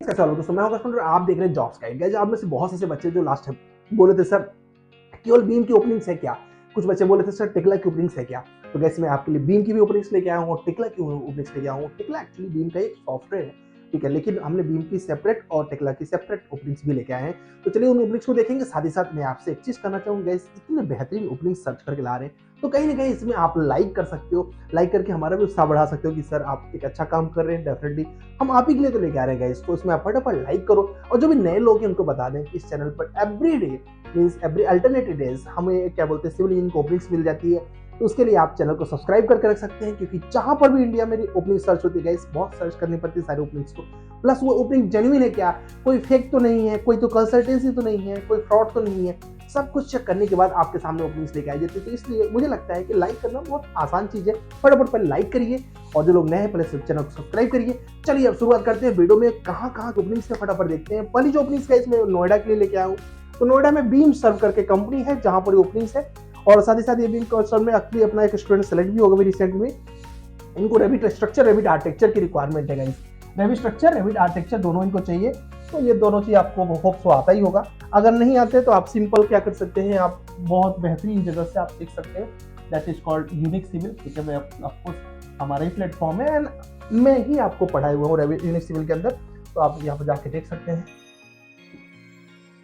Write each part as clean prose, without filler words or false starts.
कैसा हो दोस्तों, मैं हूं कस्टमर, आप देख रहे हैं जॉब्स गाइड। गाइस, आप में से बहुत से ऐसे बच्चे जो लास्ट टाइम बोले थे सर केवल बीम की ओपनिंग्स है क्या। कुछ बच्चे बोले थे सर टिकला की ओपनिंग्स है क्या। तो गैस मैं आपके लिए बीम की भी ओपनिंग्स लेके आया हूं और टिकला की ओपनिंग्स लेके आया हूं। टिकला एक्चुअली बीम का एक सॉफ्टवेयर है, ठीक है, लेकिन हमने बीम की सेपरेट और टिकला की सेपरेट ओपनिंग्स भी लेके आए हैं। तो चलिए उन ओपनिंग्स को देखेंगे। साथ ही साथ मैं आपसे एक चीज करना चाहूंगा, गाइस इतने बेहतरीन ओपनिंग्स सर्च करके ला रहे हैं तो कहीं ना कहीं इसमें आप लाइक कर सकते हो। लाइक करके हमारा भी उत्साह बढ़ा सकते हो कि सर आप एक अच्छा काम कर रहे हैं। डेफिनेटली हम आप ही के लिए तो लेके आ रहे हैं गाइस, तो इसमें आप फटाफट लाइक करो। और जो भी नए लोग हैं उनको बता दें कि इस चैनल पर every day means every alternative days हमें क्या बोलते हैं सिविल इंजीनियरिंग को ओपनिंग्स मिल जाती है। तो उसके लिए आप चैनल को सब्सक्राइब करके रख सकते हैं, क्योंकि जहां पर भी इंडिया में ओपनिंग सर्च होती है गाइस, बहुत सर्च करनी पड़ती है सारे ओपनिंग्स को। प्लस वो ओपनिंग जेन्युइन है क्या, कोई फेक तो नहीं है, कोई तो कंसल्टेंसी तो नहीं है, कोई फ्रॉड तो नहीं है। सब कुछ चेक करने के बाद आपके सामने ओपनिंग्स लेके आई जाती है। तो इसलिए मुझे लगता है कि लाइक करना बहुत आसान चीज है। फटाफट पहले लाइक करिए और जो लोग नए हैं पहले चैनल को सब्सक्राइब करिए। चलिए अब शुरुआत करते हैं वीडियो में। कहाँ कहाँ ओपनिंग्स है फटाफट देखते हैं। पहली जो ओपनिंग्स है इसमें नोएडा के लिए लेके आया हूँ। तो नोएडा में बीम सर्व करके कंपनी है जहां पर ओपनिंग्स है। और साथ ही साथ ये बीम सर्व में एक्चुअली अपना एक स्टूडेंट सेलेक्ट भी होगा भी रिसेंट में। इनको रेविट स्ट्रक्चर रेविट आर्किटेक्चर की रिक्वायरमेंट है guys. Revit structure Revit architecture दोनों इनको चाहिए। तो ये दोनों चीज आपको होप सो आता ही होगा। अगर नहीं आते तो आप सिंपल क्या कर सकते हैं, आप बहुत बेहतरीन जगह से आप सीख सकते हैं। That is called unique civil. ठीक है, मैं आपको हमारा ही प्लेटफॉर्म है एंड मैं ही आपको पढ़ाए हुआ हूँ रेविट यूनिक सिविल के अंदर। तो आप यहाँ पर जाके देख सकते हैं।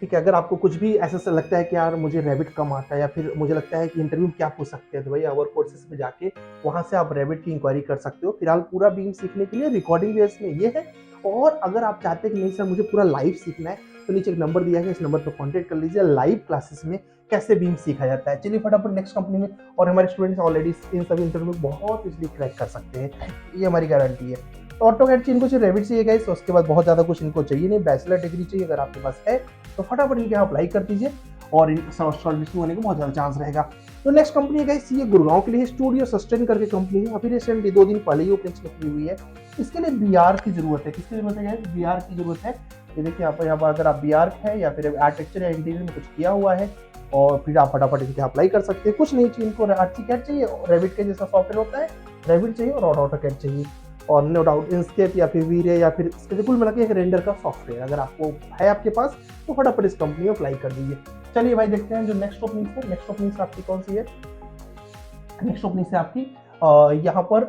ठीक है, अगर आपको कुछ भी ऐसा लगता है कि यार मुझे रेविट कम आता है या फिर मुझे लगता है कि इंटरव्यू में क्या पूछ सकते हैं, तो भाई आवर कोर्सेज पे जाके वहां से आप रेविट की इंक्वायरी कर सकते हो। फिलहाल पूरा बीम सीखने के लिए रिकॉर्डिंग बेस में ये है। और अगर आप चाहते हैं कि नहीं सर मुझे पूरा लाइव सीखना है, तो नीचे एक नंबर दिया है, इस नंबर पर कॉन्टेक्ट कर लीजिए लाइव क्लासेस में कैसे बीम सीखा जाता है। चलिए फटाफट नेक्स्ट कंपनी में। और हमारे स्टूडेंट्स ऑलरेडी इन सभी इंटरव्यू में बहुत इजीली क्रैक कर सकते हैं, ये हमारी गारंटी है। तो ऑटोकैड चाहिए इनको, सिर्फ रेविट चाहिए गाइस। उसके बाद बहुत ज्यादा कुछ इनको चाहिए नहीं, बैचलर डिग्री चाहिए अगर आपके पास है तो फटाफट इनके यहाँ अप्लाई कर दीजिए और शॉर्टलिस्ट होने का बहुत ज्यादा चांस रहेगा। तो नेक्स्ट कंपनी है गाइस, ये गुड़गांव के लिए स्टूडियो सस्टेन करके कंपनी है। अभी रिसेंटली 2 दिन पहले ही ओपनिंग्स निकली हुई है। इसके लिए बीआर की जरूरत है। किसकी जरूरत है गाइस? बीआर की जरूरत है। ये देखिए यहाँ पर अगर आप बीआर है या फिर आर्किटेक्चर या इंटीरियर में कुछ किया हुआ है और फिर आप फटाफट इनके अप्लाई कर सकते हैं। कुछ नहीं चाहिए इनको, आर्चिकैड चाहिए, रेविट के जैसा सॉफ्टवेयर होता है रेविट चाहिए और ऑटोकैड चाहिए। और नो डाउट इंस्केप या फिर वीरे या फिर कुल मिला के एक रेंडर का सॉफ्टवेयर अगर आपको है आपके पास तो फटाफट इस कंपनी में अप्लाई कर दीजिए। चलिए भाई देखते हैं जो नेक्स्ट ओपनिंग है। नेक्स्ट ओपनिंग आपकी कौन सी है? नेक्स्ट ओपनिंग से आपकी यहाँ पर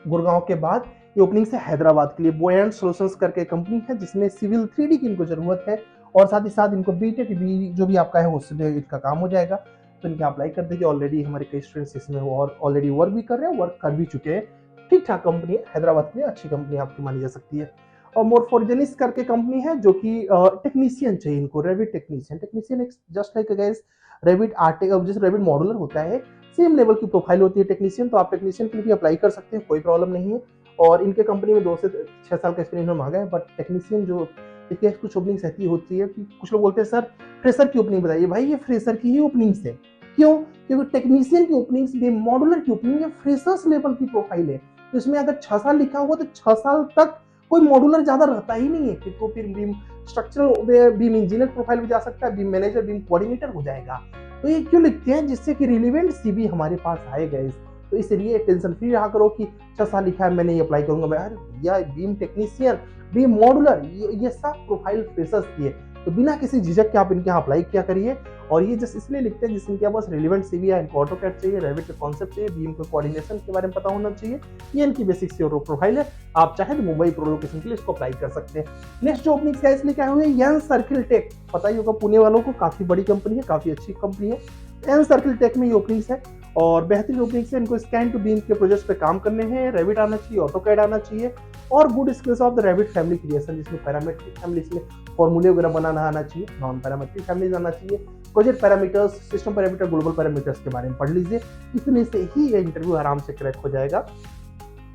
गुड़गांव के बाद ये ओपनिंग से हैदराबाद के लिए बोयन सोल्यूशंस करके कंपनी है जिसमें सिविल 3D की इनको जरूरत है। और साथ ही साथ इनको बीटेक भी जो भी आपका है उससे इनका काम हो जाएगा। तो इनके अप्लाई कर दीजिए। ऑलरेडी हमारे कई स्टूडेंट्स इसमें और ऑलरेडी वर्क भी कर रहे हैं, वर्क कर भी चुके हैं। ठीक ठाक कंपनी है, हैदराबाद के लिए अच्छी कंपनी आपकी मानी जा सकती है। और मोरफोर्जेनिस करके कंपनी है जो कि टेक्नीशियन चाहिए इनको, Revit technician. Technician just like guys Revit Arctic जैसे रेविट मॉडुलर होता है, सेम लेवल की प्रोफाइल होती है टेक्नीशियन। तो आप टेक्नीशियन के लिए भी अप्लाई कर सकते हैं, कोई प्रॉब्लम नहीं है। और इनके कंपनी में 2 से 6 साल का एक्सपीरियंस हम आ गए। बट टेक्नीशियन जो देखिए कुछ ओपनिंग्स ऐसी होती है कि कुछ लोग बोलते हैं सर फ्रेशर की ओपनिंग बताइए। भाई ये फ्रेशर की ही ओपनिंग्स है। क्यों? क्योंकि टेक्नीशियन की ओपनिंग्स भी मॉडुलर की ओपनिंग है, फ्रेशर्स लेवल की प्रोफाइल है। तो इसमें अगर 6 साल लिखा हुआ तो 6 साल तक कोई मॉडुलर ज्यादा रहता ही नहीं है। तो फिर beam structural beam engineer profile भी जा सकता है, बीम मैनेजर बीम कोऑर्डिनेटर हो जाएगा। तो ये क्यों लिखते हैं? जिससे कि रिलेवेंट सीवी हमारे पास आएगा। तो इसलिए टेंशन फ्री रहा करो कि 6 साल लिखा है मैं नहीं अप्लाई करूंगा। मैं अरे भैया बीम टेक्नीशियन बीम मॉडुलर ये सब प्रोफाइल फ्रेशर्स की है। तो बिना किसी झिझक के आप इनके यहाँ अप्लाई किया करिए। और ये जस्ट इसलिए लिखते हैं जिसके इनके पास रिलेवेंट सीवी है, इनको ऑटोकैड चाहिए, रेविट के कॉन्सेप्ट चाहिए, बीम के कोऑर्डिनेशन के बारे में पता होना चाहिए। ये इनकी बेसिक सी प्रोफाइल है। आप चाहे तो मुंबई प्रो लोकेशन के लिए इसको अप्लाई कर सकते हैं। नेक्स्ट जो ओपनिंग है इसलिए क्या हुए, यंग सर्किल टेक। पता ही होगा पुणे वालों को, काफी बड़ी कंपनी है, काफी अच्छी कंपनी है। यंग सर्किल टेक में ये ओपनिंग्स है और बेहतरीन ओपनिंग से इनको स्कैन टू बीम के प्रोजेक्ट्स पे काम करने हैं। रेविट आना चाहिए, ऑटोकैड आना चाहिए और good skills of the Revit family creation, जिसमें पैरामीट्रिक फैमिली, इसमें फॉर्मूले वगैरह बनाना आना चाहिए, नॉन पैरामीट्रिक फैमिली आना चाहिए, project parameters, system parameter, global parameters के बारे में पढ़ लीजिए। इतने से ही ये इंटरव्यू आराम से क्रैक हो जाएगा।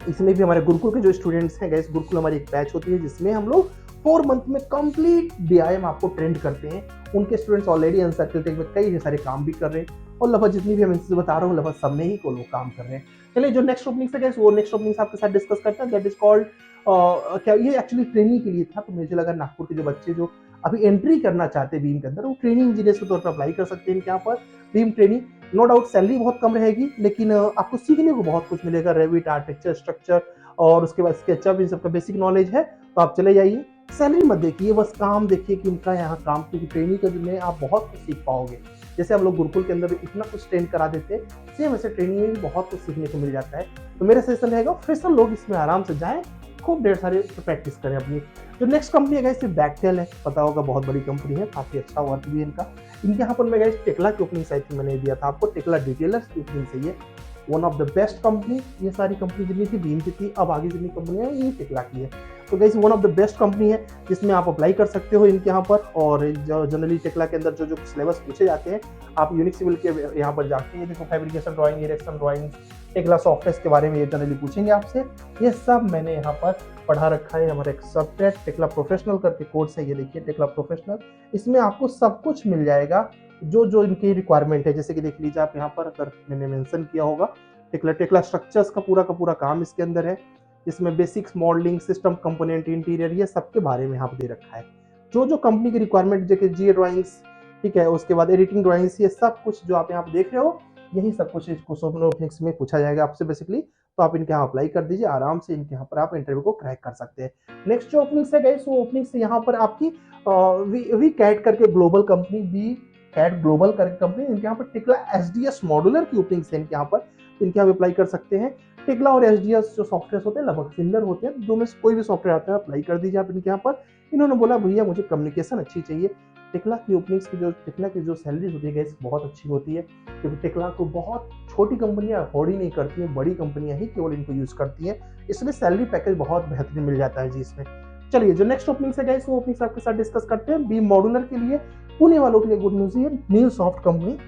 इसमें भी हमारे गुरुकुल के जो स्टूडेंट्स हैं गाइस, गुरुकुल हमारी एक बैच होती है जिसमें हम लोग 4 मंथ में कंप्लीट बीआईएम आपको ट्रेंड करते हैं। उनके स्टूडेंट्स ऑलरेडी अनसर्किल टेक में कई सारे काम भी कर रहे हैं और लगभग जितनी भी हम इनसे बता रहा हूँ लगभग सब में ही को लोग काम कर रहे हैं। चलिए जो नेक्स्ट ओपनिंग है गाइस वो नेक्स्ट ओपनिंग आपके साथ डिस्कस करते हैं। दैट इज कॉल्ड क्या, ये एक्चुअली ट्रेनिंग के लिए था। तो मुझे लगा नागपुर के जो बच्चे जो अभी एंट्री करना चाहते हैं बीम के अंदर, वो ट्रेनिंग इंजीनियर के तौर पर अप्लाई कर सकते हैं इनके यहाँ पर beam training. No doubt salary बहुत कम रहेगी लेकिन आपको सीखने को बहुत कुछ मिलेगा। रेविट आर्किटेक्चर स्ट्रक्चर और उसके बाद स्केचअप इन सबका बेसिक नॉलेज है। तो आप चले जाइए सैलरी मत देखिए, बस काम देखिए कि उनका यहाँ काम, क्योंकि ट्रेनिंग के में आप बहुत कुछ सीख पाओगे। जैसे हम लोग गुरुकुल के अंदर इतना कुछ ट्रेन करा देते हैं, सेम ऐसे ट्रेनिंग में भी बहुत कुछ सीखने को मिल जाता है। तो मेरा सजेशन रहेगा फ्रेशर लोग इसमें आराम से जाएँ, खूब ढेर सारे प्रैक्टिस करें अपनी। जो नेक्स्ट कंपनी है गाइस, बैकटेल है, पता होगा बहुत बड़ी कंपनी है, काफ़ी अच्छा वर्क भी है इनका। इनके यहाँ पर मैं गाइस टेक्ला की ओपनिंग आई थी, मैंने दिया था आपको, टेक्ला डिटेलर्स की ओपनिंग सही है। One of the best company, ये सारी कंपनी जितनी थी बीम की थी, अब आगे जितनी कंपनियां हैं ये टेक्ला की है। तो guys one of the best company है जिसमें आप अप्लाई कर सकते हो इनके यहाँ पर। और जो जनरली टेक्ला के अंदर जो जो सिलेबस पूछे जाते हैं, आप यूनिक सिविल के यहाँ पर जाके ये देखो, fabrication drawing, erection drawing, Tekla software के बारे में ये जनरली पूछेंगे आपसे। ये सब मैंने यहाँ पर पढ़ा रखा है। हमारा एक सब्जेक्ट टेक्ला प्रोफेशनल करके कोर्स है, ये देखिए टेक्ला प्रोफेशनल, इसमें आपको सब कुछ मिल जाएगा जो जो इनकी रिक्वायरमेंट है। जैसे कि देख लीजिए आप यहाँ पर, अगर मैंने मेंशन किया होगा, टेक्ला स्ट्रक्चर्स का पूरा काम इसके अंदर है। इसमें basics, modelling, system component, interior, ये सब के बारे में यहाँ पे दे रखा है। जो जो कंपनी की रिक्वायरमेंट, जैसे जी ड्राइंग्स, ठीक है, उसके बाद एडिटिंग ड्राइंग्स, ये सब कुछ जो आप यहाँ पे देख रहे हो, यही सब कुछ इसको ओपनिंग्स में पूछा जाएगा आपसे बेसिकली। तो आप इनके यहाँ अप्लाई कर दीजिए, आराम से इनके यहाँ पर आप इंटरव्यू को क्रैक कर सकते हैं। नेक्स्ट जो ओपनिंग्स है गाइस, वो ओपनिंग्स यहाँ पर आपकी वी कैट करके global company, V Cat global करके कंपनी, इनके यहाँ पर टेक्ला एसडीएस मॉड्यूलर की ओपनिंग्स है इनके यहाँ पर, इनके यहाँ अप्लाई कर सकते हैं। टेक्ला और एसडीएस जो सॉफ्टवेयर होते हैं लगभग सिमिलर होते हैं, दो में से कोई भी सॉफ्टवेयर आता है अप्लाई कर दीजिए आप इनके यहाँ पर। इन्होंने बोला भैया मुझे कम्युनिकेशन अच्छी चाहिए। टेक्ला की ओपनिंग्स की, जो टेक्ला की जो सैलरी होती है गाइस, बहुत अच्छी होती है, क्योंकि टेक्ला को बहुत छोटी कंपनियां अफोर्ड ही नहीं करती हैं, बड़ी कंपनियां ही केवल इनको यूज करती हैं, इसलिए सैलरी पैकेज बहुत बेहतरीन मिल जाता है जी इसमें। चलिए जो नेक्स्ट ओपनिंग्स है गाइस, वो ओपनिंग्स आपके साथ डिस्कस करते हैं। बीम मॉड्यूलर के लिए पुणे वालों के लिए गुड न्यूज है, न्यू सॉफ्ट कंपनी,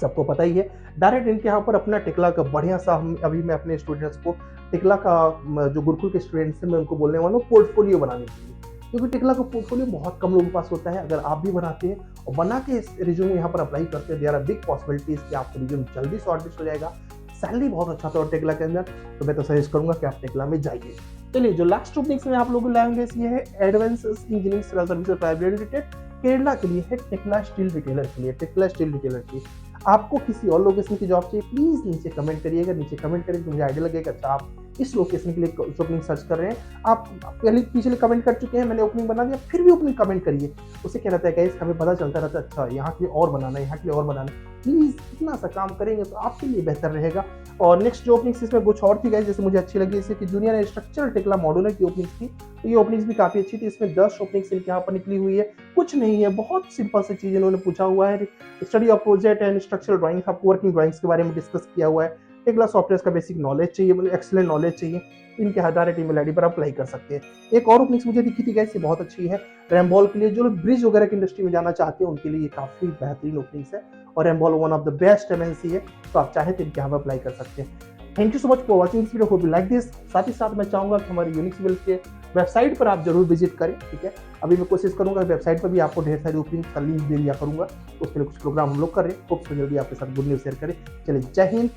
सबको पता ही है। डायरेक्ट इनके यहाँ पर अपना टेक्ला का बढ़िया सा, अभी मैं अपने स्टूडेंट्स को टेक्ला का, जो गुरुकुल के स्टूडेंट्स हैं, मैं उनको बोलने वाला हूँ पोर्टफोलियो बनाने के लिए, क्योंकि टेक्ला का पोर्टफोलियो बहुत कम लोगों के पास होता है। अगर आप भी बनाते हैं और बना के रिज्यूम यहाँ पर अप्लाई करते हैं, देयर आर बिग पॉसिबिलिटीज कि आपका रिज्यूम जल्दी शॉर्टलिस्ट हो जाएगा। सैलरी बहुत अच्छा था और टेक्ला के अंदर, तो मैं तो सजेस्ट करूंगा कि आप टेक्ला में जाइए। चलिए जो लास्ट ओपनिंग्स में आप लोगों को लाएंगे, ये है advance engineering services private limited, Kerala के लिए है, टेक्ला स्टील रिटेलर के लिए, टेक्ला स्टील रिटेलर की। आपको किसी और लोकेशन की जॉब चाहिए, प्लीज नीचे कमेंट करिएगा, नीचे कमेंट करेंगे तो मुझे आइडिया लगेगा अच्छा आप इस लोकेशन के लिए ओपनिंग सर्च कर रहे हैं। आप पहले पिछले कमेंट कर चुके हैं, मैंने ओपनिंग बना दिया, फिर भी ओपनिंग कमेंट करिए, उससे क्या रहता है गाइस, हमें पता चलता रहता है अच्छा यहाँ के लिए और बनाना है, यहाँ के लिए और बनाना है। प्लीज इतना सा काम करेंगे तो आपके लिए बेहतर रहेगा। और नेक्स्ट जो ओपनिंग्स इसमें कुछ और थी गाइस, जैसे मुझे अच्छी लगी, जैसे कि जूनियर स्ट्रक्चरल टेक्ला मॉड्यूलर की ओपनिंग्स थी, तो ये ओपनिंग्स भी काफी अच्छी थी। इसमें 10 ओपनिंग्स इनके यहाँ पर निकली हुई है, कुछ नहीं है, बहुत सिंपल सी चीज इन्होंने पूछा हुआ है। Study of project and structural drawing, आपको वर्किंग ड्राइंग्स के बारे में डिस्कस किया हुआ है। टेक्ला सॉफ्टवेयर का बेसिक नॉलेज चाहिए, मतलब एक्सीलेंट नॉलेज चाहिए, इनके डायरेक्ट ईमेल आईडी पर अप्लाई कर सकते हैं। एक और ओपनिंग्स मुझे दिखी थी गाइस, ये बहुत अच्छी है, रैम्बॉल के लिए, जो लोग ब्रिज वगैरह की इंडस्ट्री में जाना चाहते हैं उनके लिए ये काफी बेहतरीन ओपनिंग्स है, और Ramboll one of the best MNC है, तो आप चाहे तो इनके यहाँ पर अप्लाई कर सकते हैं। Thank you so much for watching this video, hope you like this. साथ ही साथ मैं चाहूंगा कि हमारे यूनिक सिविल के वेबसाइट पर आप जरूर विजिट करें, ठीक है। अभी मैं कोशिश करूंगा वेबसाइट पर भी आपको ढेर सारी ओपनिंग का लिंक दे दिया करूंगा, उसके लिए कुछ प्रोग्राम हम लोग कर रहे हैं, होप जल्दी आपके साथ गुड न्यूज शेयर करें। चलिए जय हिंद।